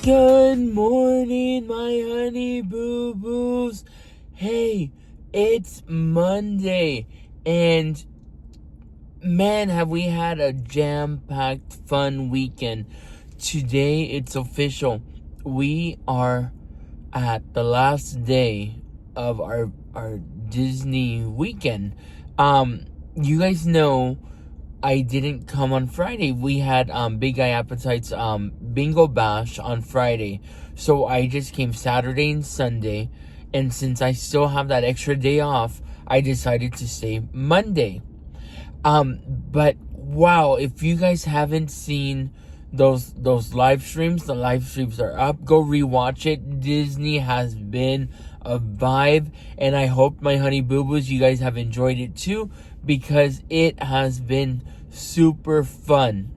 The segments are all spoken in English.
Good morning, my honey boo boos. Hey, it's Monday, and man, have we had a jam-packed, fun weekend. Today, it's official. We are at the last day of our Disney weekend. You guys know I didn't come on Friday. We had Big Guy Appetite's bingo bash on Friday. So I just came Saturday and Sunday. And since I still have that extra day off, I decided to stay Monday. But wow, if you guys haven't seen those live streams, the live streams are up. Go rewatch it. Disney has been a vibe, and I hope, my honey boo boos, you guys have enjoyed it too, because it has been super fun.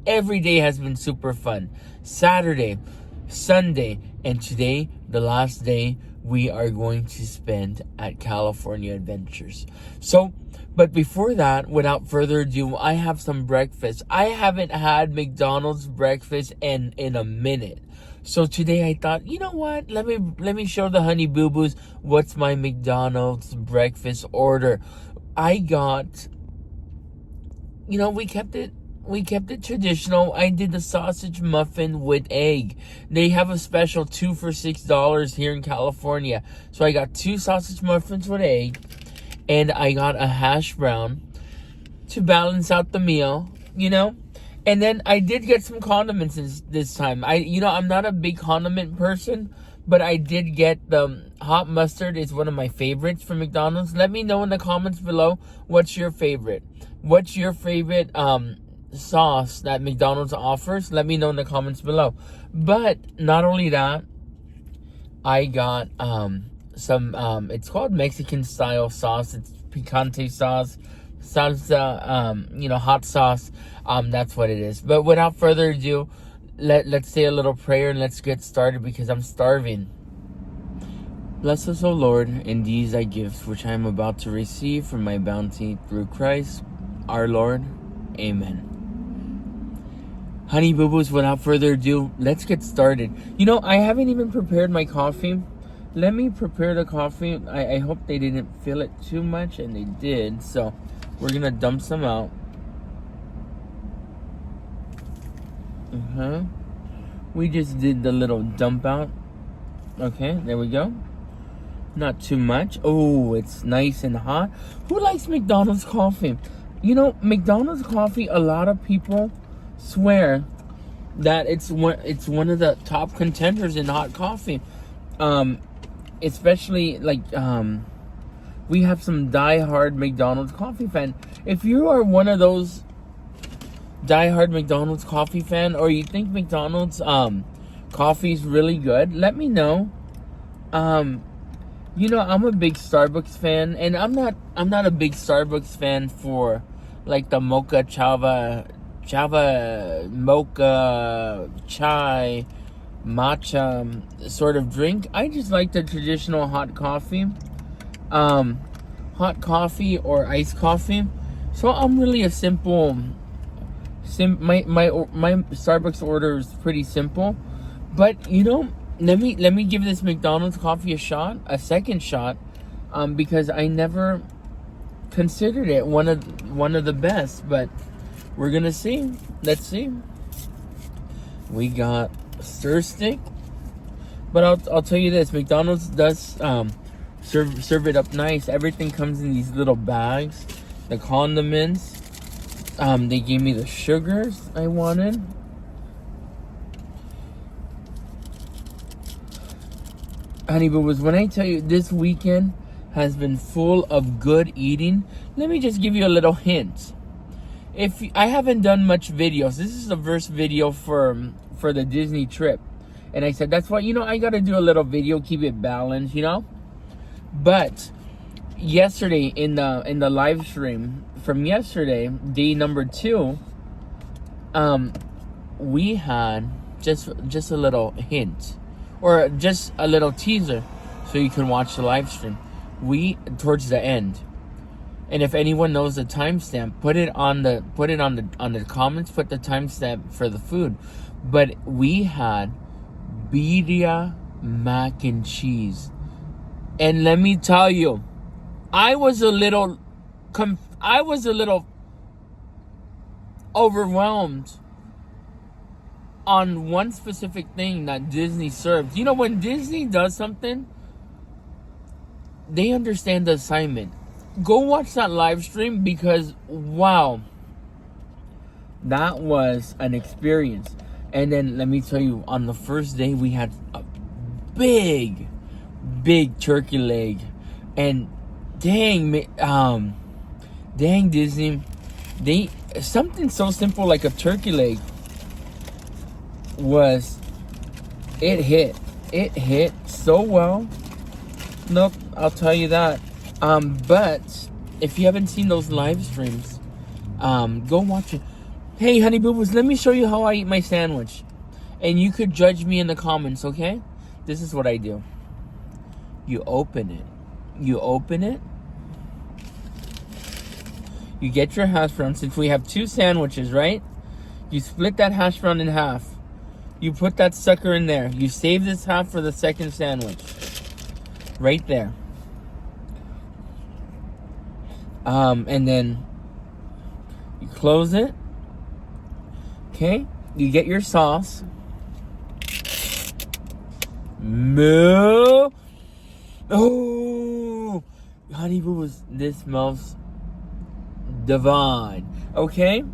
Every day has been super fun. Saturday, Sunday, and today, the last day we are going to spend at California Adventures. So, but before that, without further ado, I have some breakfast. I haven't had McDonald's breakfast in a minute. So today I thought, you know what? Let me show the honey boo boos what's my McDonald's breakfast order. I got, we kept it traditional. I did the sausage muffin with egg. They have a special 2 for $6 here in California. So I got 2 sausage muffins with egg, and I got a hash brown to balance out the meal, And then I did get some condiments this time. I'm not a big condiment person, but I did get the hot mustard. Is one of my favorites from McDonald's. Let me know in the comments below, what's your favorite? What's your favorite sauce that McDonald's offers? Let me know in the comments below. But not only that, I got some it's called Mexican style sauce. It's picante sauce, salsa, hot sauce. That's what it is. But without further ado, let's say a little prayer and let's get started, because I'm starving. Bless us, O Lord, in these thy gifts, which I am about to receive from my bounty through Christ our Lord. Amen. Honey boo boos, without further ado, let's get started. I haven't even prepared my coffee. Let me prepare the coffee. I hope they didn't fill it too much, and they did. So we're gonna dump some out. We just did the little dump out. Okay, there we go. Not too much. Oh, it's nice and hot. Who likes McDonald's coffee? McDonald's coffee, a lot of people swear that it's one of the top contenders in hot coffee. Especially we have some die-hard McDonald's coffee fan. If you are one of those die-hard McDonald's coffee fan, or you think McDonald's coffee is really good, let me know. I'm a big Starbucks fan, and I'm not a big Starbucks fan for like the mocha Java mocha chai matcha sort of drink. I just like the traditional hot coffee or iced coffee. So I'm really a simple my Starbucks order is pretty simple. But let me give this McDonald's coffee a second shot, because I never considered it one of the best. But we're gonna see. Let's see. We got stir stick, but I'll tell you this: McDonald's does serve it up nice. Everything comes in these little bags. The condiments. They gave me the sugars I wanted. Honey boo boos, when I tell you this weekend has been full of good eating, let me just give you a little hint. If I haven't done much videos, this is the first video for the Disney trip, and I said that's why I gotta do a little video, keep it balanced, But yesterday in the live stream from yesterday, day number 2, we had just a little hint, or just a little teaser, so you can watch the live stream. Towards the end, and if anyone knows the timestamp, put it on the comments. Put the timestamp for the food. But we had birria mac and cheese. And let me tell you, I was a little overwhelmed on one specific thing that Disney serves. You know, when Disney does something, they understand the assignment. Go watch that live stream because, wow, that was an experience. And then let me tell you, on the first day, we had a big turkey leg. And dang Disney, something so simple like a turkey leg it hit so well. Nope, I'll tell you that. But if you haven't seen those live streams, go watch it. Hey, honey boo boos, let me show you how I eat my sandwich, and you could judge me in the comments, okay? This is what I do. You open it. You get your hash brown. Since we have 2 sandwiches, right? You split that hash brown in half. You put that sucker in there. You save this half for the second sandwich. Right there. And then you close it. Okay? You get your sauce. Moo. Oh, honey boo boos, this smells divine. Okay,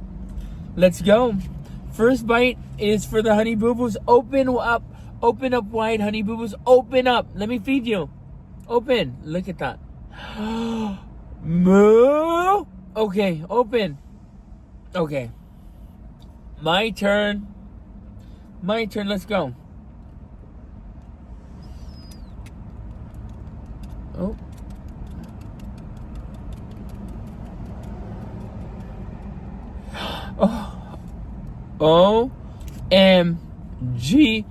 let's go. First bite is for the honey boo boos. Open up wide, honey boo boos. Open up. Let me feed you. Open. Look at that. Moo. Okay, open. Okay, my turn. Let's go. Oh. OMG.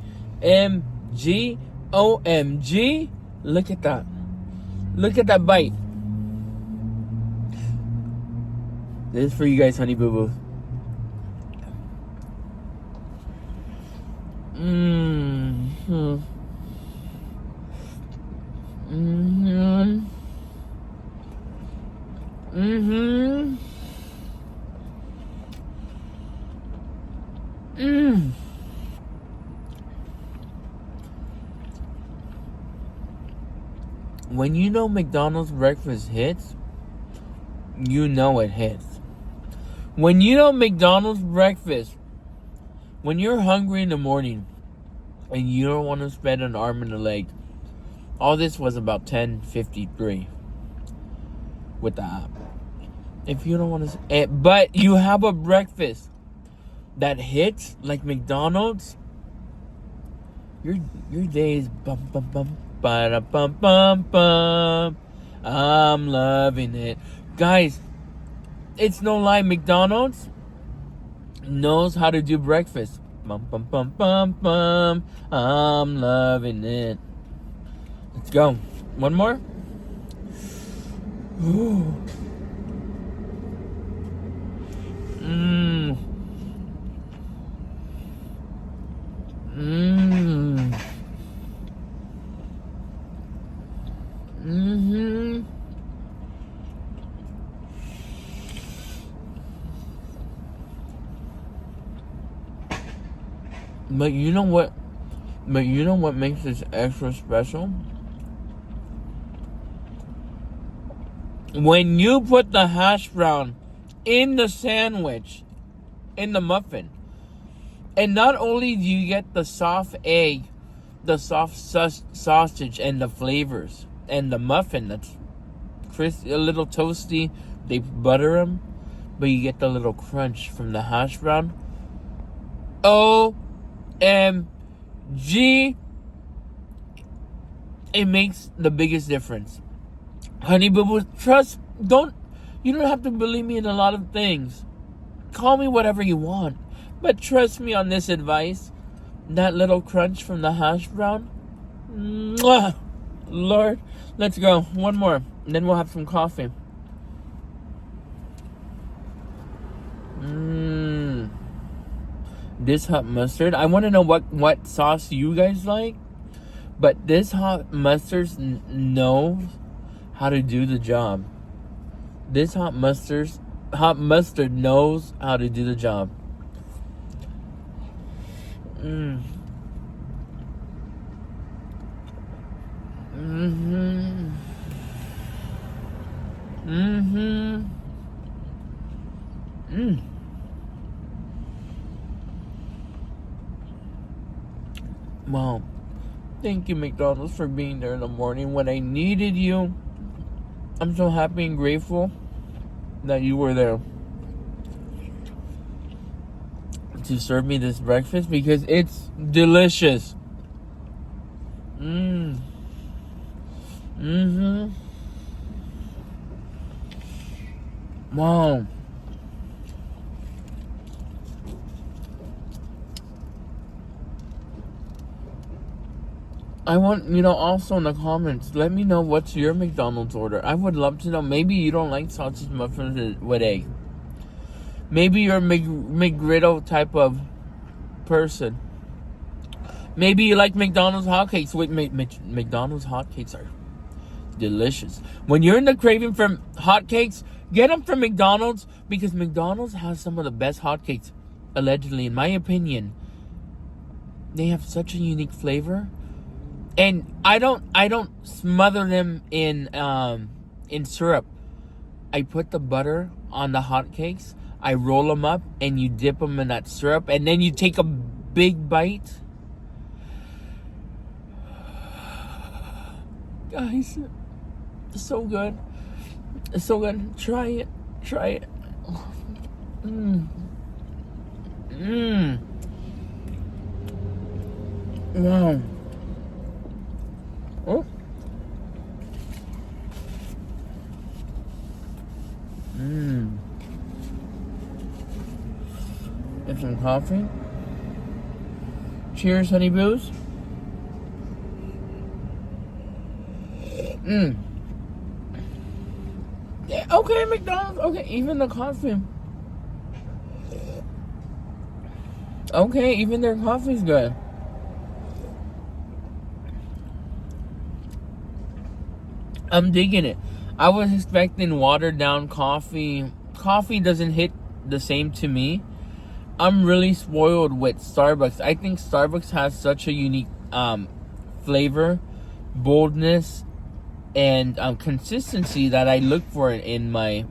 OMG. Look at that. Look at that bite. This is for you guys, honey boo boo. When you know McDonald's breakfast hits, you know it hits. When you know McDonald's breakfast, when you're hungry in the morning and you don't want to spend an arm and a leg, all this was about 10:53 with the app. If you don't want to, but you have a breakfast that hits like McDonald's, your day is bum bum bum ba bum bum bum. I'm loving it, guys. It's no lie. McDonald's knows how to do breakfast. Bum bum bum bum bum. I'm loving it. Let's go. One more. Ooh. But you know what? Makes this extra special? When you put the hash brown in the sandwich, in the muffin, and not only do you get the soft egg, the soft sausage, and the flavors, and the muffin that's crispy, a little toasty, they butter them, but you get the little crunch from the hash brown. OMG, it makes the biggest difference. Honey boo boo, you don't have to believe me in a lot of things. Call me whatever you want, but trust me on this advice. That little crunch from the hash brown, mwah, Lord. Let's go. One more, and then we'll have some coffee. this hot mustard, I want to know what sauce you guys like, but this hot mustard knows how to do the job. This hot mustard knows how to do the job. Mm. Mm-hmm. Mm-hmm. Mm. Wow. Thank you, McDonald's, for being there in the morning when I needed you. I'm so happy and grateful that you were there to serve me this breakfast because it's delicious. Mm. Mm-hmm. Wow. I want, also in the comments, let me know what's your McDonald's order. I would love to know. Maybe you don't like sausage muffins with egg. Maybe you're a McGriddle type of person. Maybe you like McDonald's hotcakes. Wait, McDonald's hotcakes are delicious. When you're in the craving for hotcakes, get them from McDonald's because McDonald's has some of the best hotcakes, allegedly, in my opinion. They have such a unique flavor. And I don't smother them in syrup. I put the butter on the hotcakes. I roll them up and you dip them in that syrup, and then you take a big bite. Guys, it's so good. It's so good. Try it. Try it. Mmm. Mmm. Wow. Oh. Mmm. Get some coffee. Cheers, honey boos. Mmm. Yeah, okay, McDonald's. Okay, even the coffee. Okay, even their coffee's good. I'm digging it. I was expecting watered down coffee. Coffee doesn't hit the same to me. I'm really spoiled with Starbucks. I think Starbucks has such a unique flavor, boldness, and consistency that I look for in my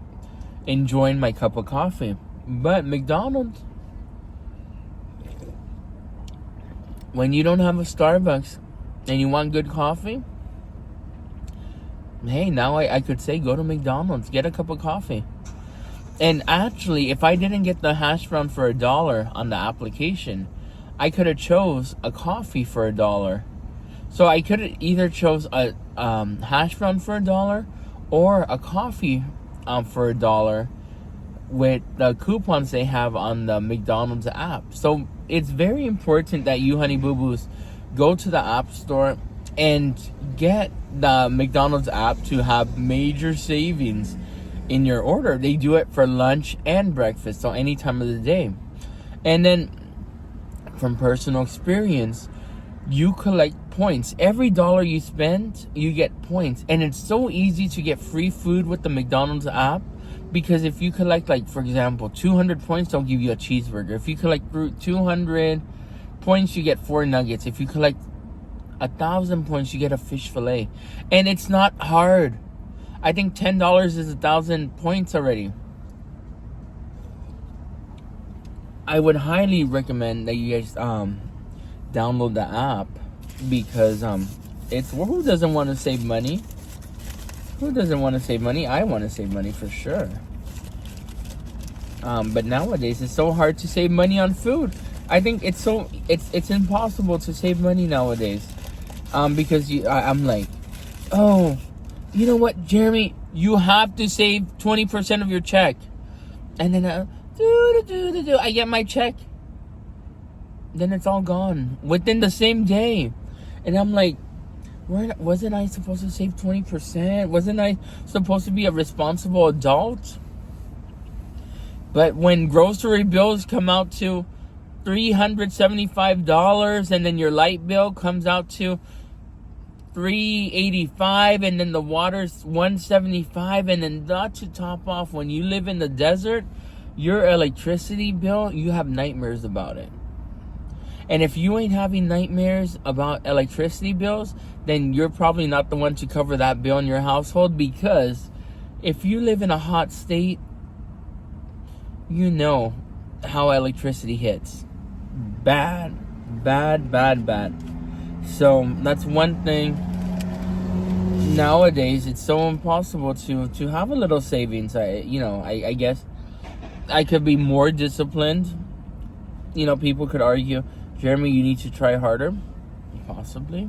enjoying my cup of coffee. But McDonald's, when you don't have a Starbucks and you want good coffee, hey, now I could say go to McDonald's, get a cup of coffee. And actually, if I didn't get the hash brown for $1 on the application, I could have chose a coffee for $1. So I could have either chose a hash brown for $1 or a coffee for $1 with the coupons they have on the McDonald's app. So it's very important that you, honey boo boos, go to the app store and get the McDonald's app to have major savings in your order. They do it for lunch and breakfast, so any time of the day. And then from personal experience, you collect points. Every $1 you spend, you get points. And it's so easy to get free food with the McDonald's app, because if you collect, like, for example, 200 points, they'll give you a cheeseburger. If you collect 200 points, you get 4 nuggets. If you collect 1,000 points, you get a fish fillet. And it's not hard. I think $10 is 1,000 points already. I would highly recommend that you guys download the app, because it's, who doesn't want to save money? Who doesn't want to save money? I want to save money for sure. But nowadays it's so hard to save money on food. I think it's impossible to save money nowadays. Because I'm like, oh, you know what, Jeremy? You have to save 20% of your check. And then I get my check. Then it's all gone within the same day. And I'm like, wasn't I supposed to save 20%? Wasn't I supposed to be a responsible adult? But when grocery bills come out to $375, and then your light bill comes out to $385, and then the water's $175, and then not to top off, when you live in the desert, your electricity bill, you have nightmares about it. And if you ain't having nightmares about electricity bills, then you're probably not the one to cover that bill in your household, because if you live in a hot state, you know how electricity hits. Bad. So that's one thing. Nowadays, it's so impossible to have a little savings. I guess I could be more disciplined. People could argue, Jeremy, you need to try harder. Possibly.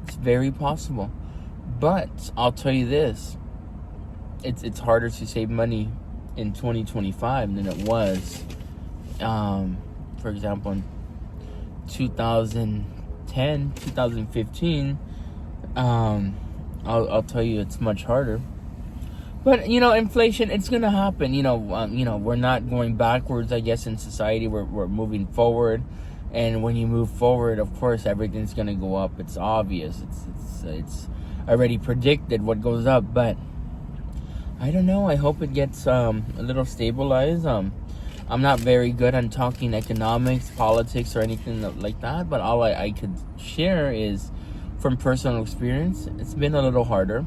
It's very possible. But I'll tell you this. It's harder to save money in 2025 than it was, for example, in 2010, 2015. I'll tell you, it's much harder. But inflation, it's gonna happen. We're not going backwards, I guess, in society. We're moving forward, and when you move forward, of course, everything's gonna go up. It's obvious. It's already predicted what goes up. But I don't know. I hope it gets a little stabilized. I'm not very good on talking economics, politics, or anything like that. But all I could share is from personal experience. It's been a little harder.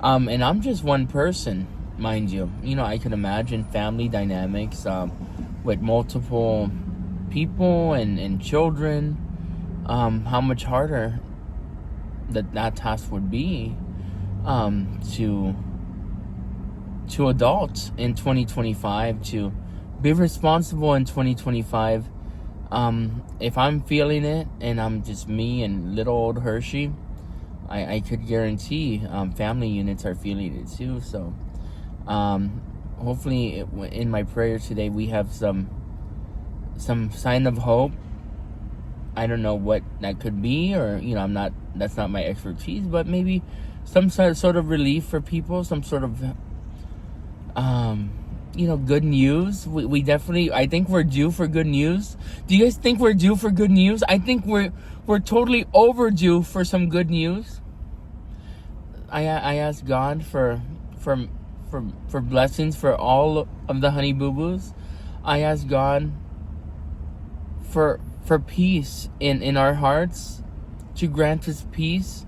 And I'm just one person, mind you. I can imagine family dynamics with multiple people and children. How much harder that task would be to adults in 2025, to be responsible in 2025. If I'm feeling it, and I'm just me and little old Hershey, I could guarantee family units are feeling it too. So hopefully in my prayer today we have some sign of hope. I don't know what that could be, or that's not my expertise, but maybe some sort of relief for people, some sort of good news. We definitely, I think we're due for good news. Do you guys think we're due for good news? I think we're totally overdue for some good news. I ask God for blessings for all of the honey boo boos. I ask God for peace in our hearts, to grant us peace,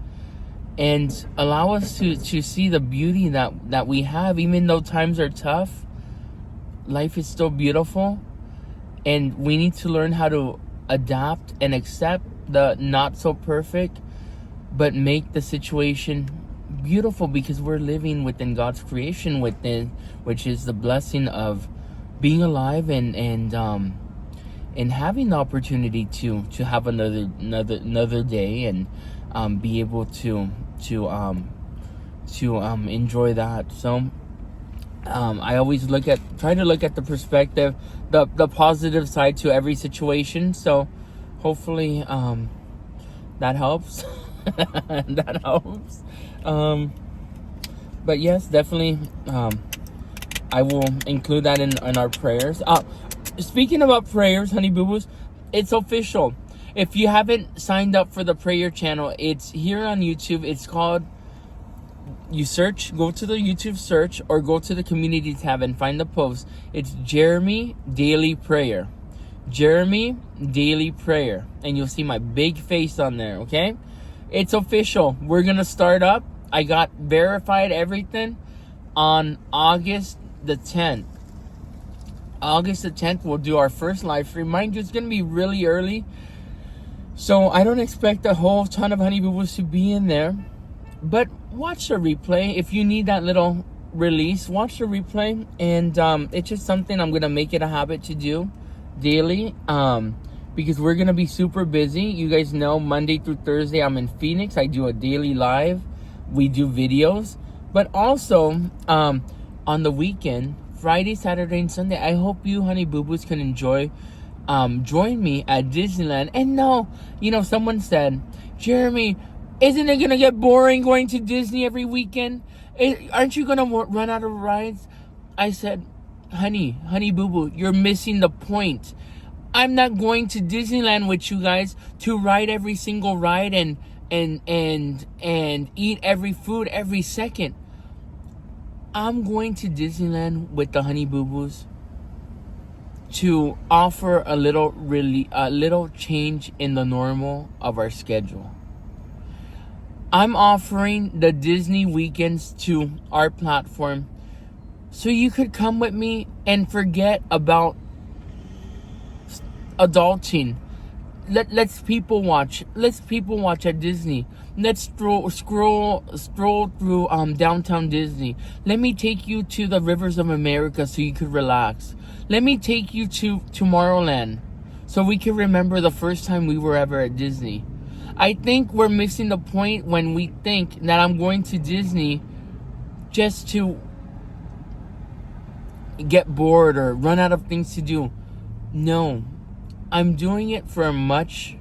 and allow us to see the beauty that we have. Even though times are tough, life is still beautiful, and we need to learn how to adapt and accept the not so perfect, but make the situation beautiful, because we're living within God's creation, which is the blessing of being alive and having the opportunity to have another day, and be able to enjoy that. So I always try to look at the perspective, the positive side to every situation. So hopefully that helps. That helps. But yes, definitely I will include that in our prayers. Speaking about prayers, honey boo boos, it's official. If you haven't signed up for the prayer channel, it's here on YouTube. It's called, go to the YouTube search, or go to the community tab and find the post. It's Jeremy Daily Prayer. Jeremy Daily Prayer. And you'll see my big face on there, okay? It's official. We're going to start up. I got verified everything on August the 10th. August the 10th, we'll do our first live stream. Mind you, it's going to be really early, so I don't expect a whole ton of honey boo boos to be in there. But watch the replay. If you need that little release, watch the replay. And it's just something I'm going to make it a habit to do daily, because we're going to be super busy. You guys know, Monday through Thursday, I'm in Phoenix. I do a daily live. We do videos. But also, on the weekend, Friday, Saturday, and Sunday, I hope you honey boo boos can join me at Disneyland. And no, someone said, Jeremy, isn't it gonna get boring going to Disney every weekend? Aren't you gonna run out of rides? I said, honey boo boo, you're missing the point. I'm not going to Disneyland with you guys to ride every single ride and eat every food every second. I'm going to Disneyland with the honey boo boos to offer a little change in the normal of our schedule. I'm offering the Disney weekends to our platform so you could come with me and forget about adulting. Let's people watch. Let's people watch at Disney. Let's scroll through downtown Disney. Let me take you to the rivers of America so you could relax. Let me take you to Tomorrowland so we can remember the first time we were ever at Disney. I think we're missing the point when we think that I'm going to Disney just to get bored or run out of things to do. No, I'm doing it for a much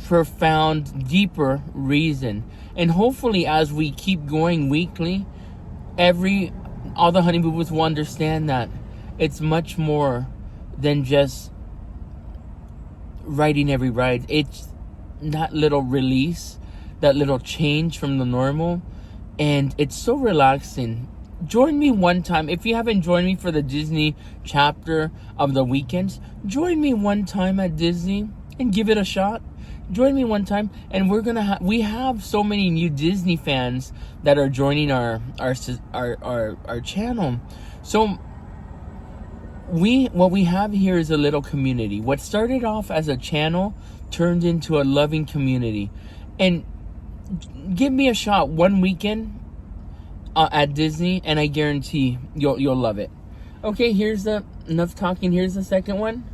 profound, deeper reason. And hopefully as we keep going weekly, all the honey boo boos will understand that it's much more than just riding every ride. It's that little release, that little change from the normal, and it's so relaxing. Join me one time. If you haven't joined me for the Disney chapter of the weekends, join me one time at Disney and give it a shot. Join me one time, and we have so many new Disney fans that are joining our channel. So what we have here is a little community. What started off as a channel turned into a loving community. And give me a shot one weekend at Disney, and I guarantee you'll love it. Okay, here's enough talking. Here's the second one.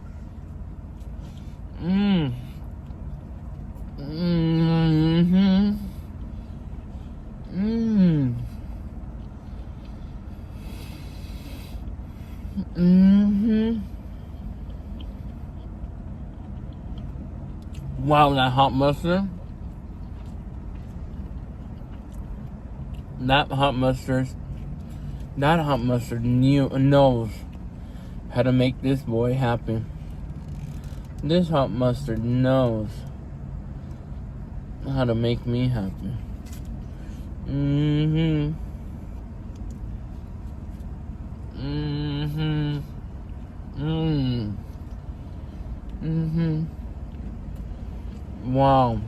Wow, that hot mustard. That hot mustard knows how to make this boy happy. This hot mustard knows how to make me happy. Wow.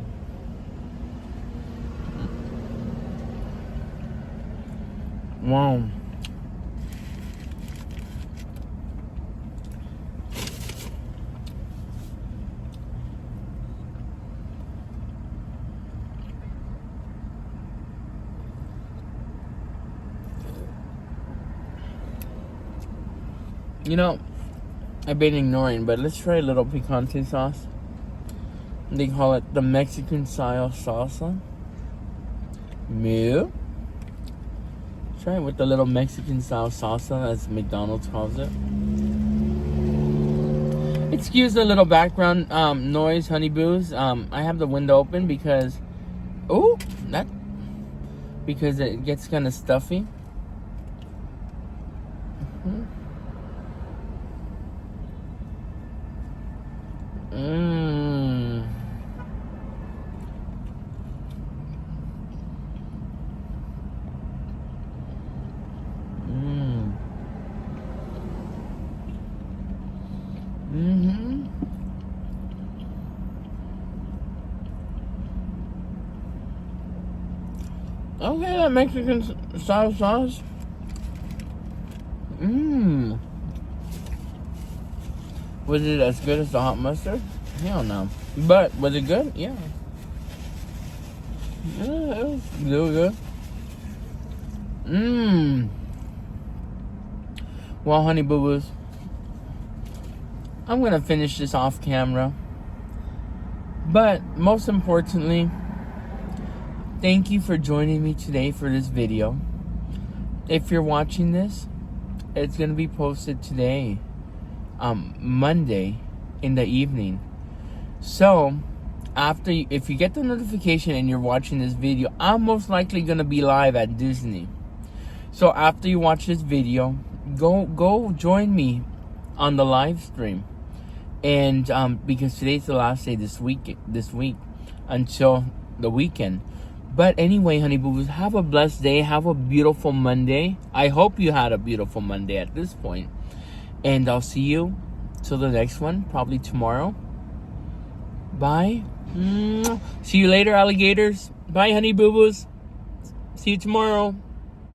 Wow. You know, I've been ignoring, but let's try a little picante sauce. They call it the Mexican style salsa. Meal. Try it with the little Mexican style salsa, as McDonald's calls it. Excuse the little background noise, honey boos. I have the window open because it gets kind of stuffy. Okay, that Mexican style sauce. Was it as good as the hot mustard? Hell no. But was it good? Yeah. Yeah, it was really good. Well, honey boo boos, I'm gonna finish this off camera. But most importantly, thank you for joining me today for this video. If you're watching this, it's gonna be posted today, Monday in the evening. So if you get the notification and you're watching this video, I'm most likely gonna be live at Disney. So after you watch this video, go join me on the live stream. And because today's the last day this week until the weekend. But anyway, honey boo boos, have a blessed day. Have a beautiful Monday. I hope you had a beautiful Monday at this point. And I'll see you till the next one, probably tomorrow. Bye. See you later, alligators. Bye, honey boo boos. See you tomorrow.